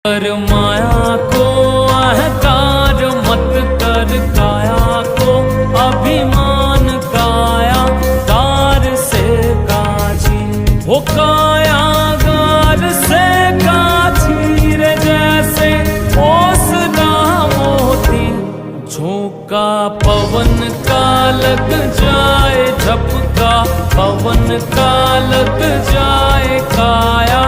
कर माया को अहंकार मत कर, काया को अभिमान काया गार से काछी, वो काया गार से काछी रे जैसे ओसना मोती। झोंका पवन का लग जाए, झपका पवन का लग जाए, काया